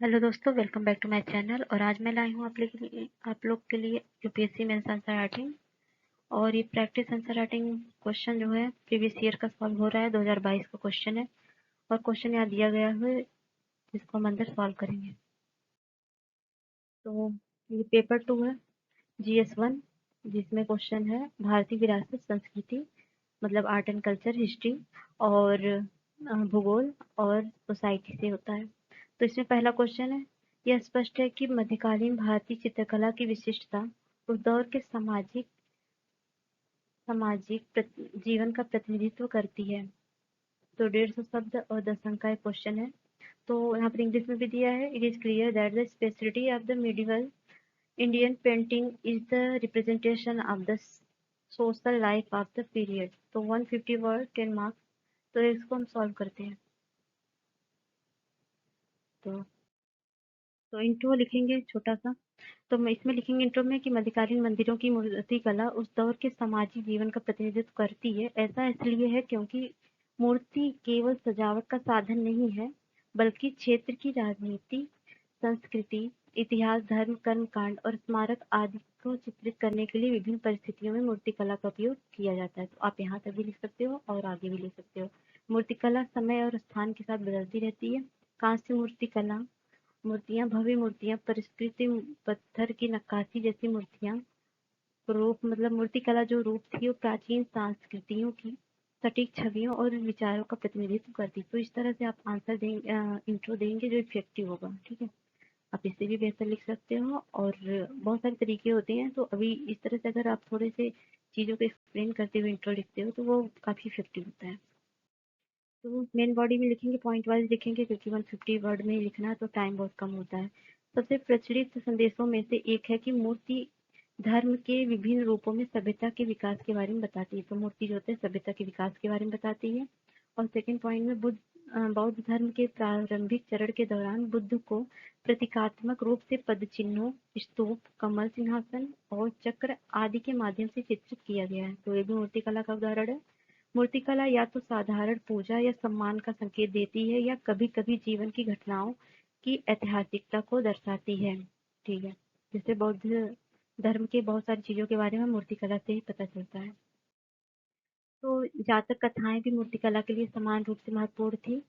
Hello दोस्तों, welcome back to my channel. और आज मैं लाई हूँ आप लोग के लिए यूपीएससी मेंस आंसर राइटिंग। और ये प्रैक्टिस आंसर राइटिंग क्वेश्चन जो है प्रीवियस ईयर का सॉल्व हो रहा है। 2022 का क्वेश्चन है और क्वेश्चन यहाँ दिया गया है जिसको हम अंदर सॉल्व करेंगे। तो ये पेपर 2 है, GS1, जिसमें क्वेश्चन है भारतीय विरासत संस्कृति, मतलब आर्ट एंड कल्चर, हिस्ट्री और भूगोल और सोसाइटी से होता है। तो इसमें पहला क्वेश्चन है, यह स्पष्ट है कि मध्यकालीन भारतीय चित्रकला की विशिष्टता उस दौर के सामाजिक सामाजिक जीवन का प्रतिनिधित्व करती है। तो 150 शब्द और 10 अंक का एक क्वेश्चन है। तो यहाँ पर इंग्लिश में भी दिया है, it is clear that the speciality of the medieval Indian painting is the representation of the social life of the period। तो 150 वर्ड 10 मार्क्स। तो इसको हम सॉल्व करते हैं। तो इंट्रो लिखेंगे छोटा सा। तो मैं इसमें लिखेंगे इंट्रो में कि मध्यकालीन मंदिरों की मूर्ति कला उस दौर के सामाजिक जीवन का प्रतिनिधित्व करती है। ऐसा इसलिए है क्योंकि मूर्ति केवल सजावट का साधन नहीं है, बल्कि क्षेत्र की राजनीति, संस्कृति, इतिहास, धर्म, कर्म कांड और स्मारक आदि को चित्रित करने के लिए विभिन्न परिस्थितियों में मूर्ति कला का उपयोग किया जाता है। तो आप यहाँ तक भी लिख सकते हो और आगे भी लिख सकते हो। मूर्ति कला समय और स्थान के साथ बदलती रहती है। कांस्य मूर्ति कला, मूर्तियां, भव्य मूर्तियां, परिष्कृत पत्थर की नक्काशी जैसी मूर्तियां, रूप मतलब मूर्ति कला जो रूप थी वो प्राचीन संस्कृतियों की सटीक छवियों और विचारों का प्रतिनिधित्व करती। तो इस तरह से आप आंसर देंगे, इंट्रो देंगे जो इफेक्टिव होगा। ठीक है, आप इससे भी बेहतर लिख सकते हो और बहुत सारे तरीके होते हैं। तो अभी इस तरह से अगर आप थोड़े से चीज़ों को एक्सप्लेन करते हुए इंट्रो लिखते हो तो वो काफ़ी इफेक्टिव होता है। तो मेन बॉडी में लिखेंगे, पॉइंट वाइज लिखेंगे क्योंकि 150 वर्ड में लिखना है तो टाइम बहुत कम होता है। सबसे प्रचलित संदेशों में से एक है कि मूर्ति धर्म के विभिन्न रूपों में सभ्यता के विकास के बारे में बताती है। तो मूर्ति जो होता है सभ्यता के विकास के बारे में बताती है। और सेकंड पॉइंट में बौद्ध धर्म के प्रारंभिक चरण के दौरान बुद्ध को प्रतीकात्मक रूप से पद चिन्हों, स्तूप, कमल सिंहासन और चक्र आदि के माध्यम से चित्रित किया गया है। तो ये भी मूर्ति कला का उदाहरण है। मूर्तिकला या तो साधारण पूजा या सम्मान का संकेत देती है या कभी-कभी जीवन की घटनाओं की ऐतिहासिकता को दर्शाती है। ठीक है, जैसे बौद्ध धर्म के बहुत सारी चीजों के बारे में मूर्तिकला से ही पता चलता है। तो जातक कथाएं भी मूर्तिकला के लिए समान रूप से महत्वपूर्ण थी।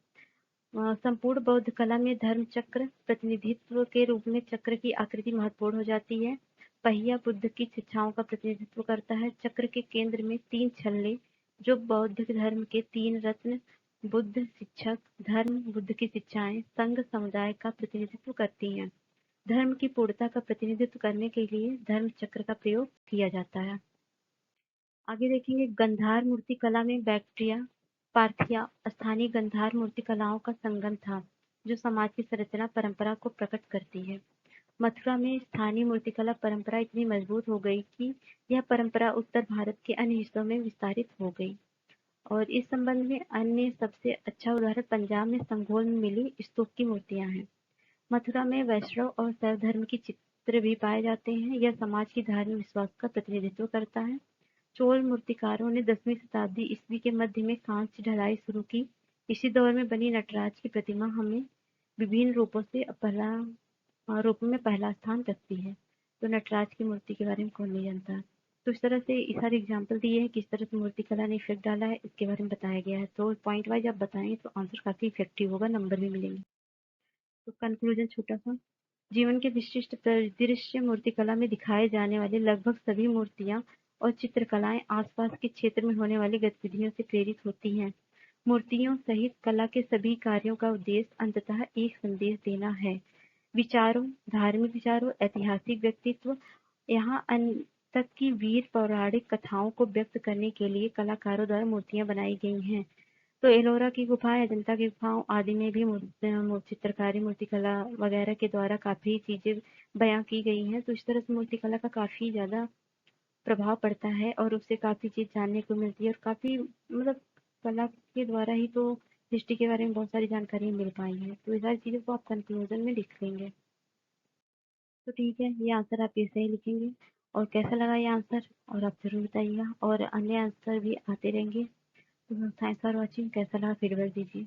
संपूर्ण बौद्ध कला में धर्म चक्र प्रतिनिधित्व के रूप में चक्र की आकृति महत्वपूर्ण हो जाती है। पहिया बुद्ध की शिक्षाओं का प्रतिनिधित्व करता है। चक्र के केंद्र में 3 छल्ले जो बौद्ध धर्म के 3 रत्न, बुद्ध, शिक्षक, धर्म, बुद्ध की शिक्षाएं, संघ, समुदाय का प्रतिनिधित्व करती हैं। धर्म की पूर्णता का प्रतिनिधित्व करने के लिए धर्म चक्र का प्रयोग किया जाता है। आगे देखेंगे, गंधार मूर्ति कला में बैक्ट्रिया, पार्थिया स्थानीय गंधार मूर्ति कलाओं का संगम था जो समाज की संरचना परंपरा को प्रकट करती है। मथुरा में स्थानीय मूर्तिकला परंपरा इतनी मजबूत हो गई कि यह परंपरा उत्तर भारत के अन्य हिस्सों में विस्तारित हो गई। और इस संबंध में अन्य सबसे अच्छा उदाहरण पंजाब में संघोल में मिली स्तूप की मूर्तियां हैं। मथुरा में वैष्णव और शैव धर्म की चित्र भी पाए जाते हैं। यह समाज की धार्मिक विश्वास का प्रतिनिधित्व करता है। चोल मूर्तिकारों ने 10वीं शताब्दी ईस्वी के मध्य में कांस्य ढलाई शुरू की। इसी दौर में बनी नटराज की प्रतिमा हमें विभिन्न रूपों में पहला स्थान रखती है। तो नटराज की मूर्ति के बारे में कौन नहीं जानता। तो इस तरह से इस सारे एग्जाम्पल दिए हैं किस तरह से मूर्ति कला ने इफेक्ट डाला है, इसके बारे में बताया गया है। तो पॉइंट वाइज आप बताएंगे तो आंसर काफी इफेक्टिव होगा, नंबर भी मिलेंगे। तो कंक्लूजन छोटा सा, जीवन के विशिष्ट परिदृश्य मूर्तिकला में दिखाए जाने वाले लगभग सभी मूर्तियां और चित्रकलाएं आसपास के क्षेत्र में होने वाली गतिविधियों से प्रेरित होती हैं। मूर्तियों सहित कला के सभी कार्यों का उद्देश्य अंततः एक संदेश देना है। विचारों, धार्मिक विचारों, ऐतिहासिक व्यक्तित्व, यहाँ तक की वीर पौराणिक कथाओं को व्यक्त करने के लिए कलाकारों द्वारा मूर्तियां बनाई गई हैं। तो एलोरा की गुफाएं, अजंता की गुफाओं आदि में भी चित्रकारी, मूर्तिकला वगैरह के द्वारा काफी चीजें बयां की गई हैं। तो इस तरह से मूर्तिकला का काफी ज्यादा प्रभाव पड़ता है और उससे काफी चीज जानने को मिलती है और काफी मतलब कला के द्वारा ही तो हिस्ट्री के बारे में बहुत सारी जानकारी मिल पाई है। तो ये सारी चीजों को आप कंक्लूजन में लिख लेंगे। तो ठीक है, ये आंसर आप ऐसे ही लिखेंगे। और कैसा लगा ये आंसर और आप जरूर बताइएगा और अन्य आंसर भी आते रहेंगे। तो थैंक्स फॉर वॉचिंग, कैसा लगा फीडबैक दीजिए।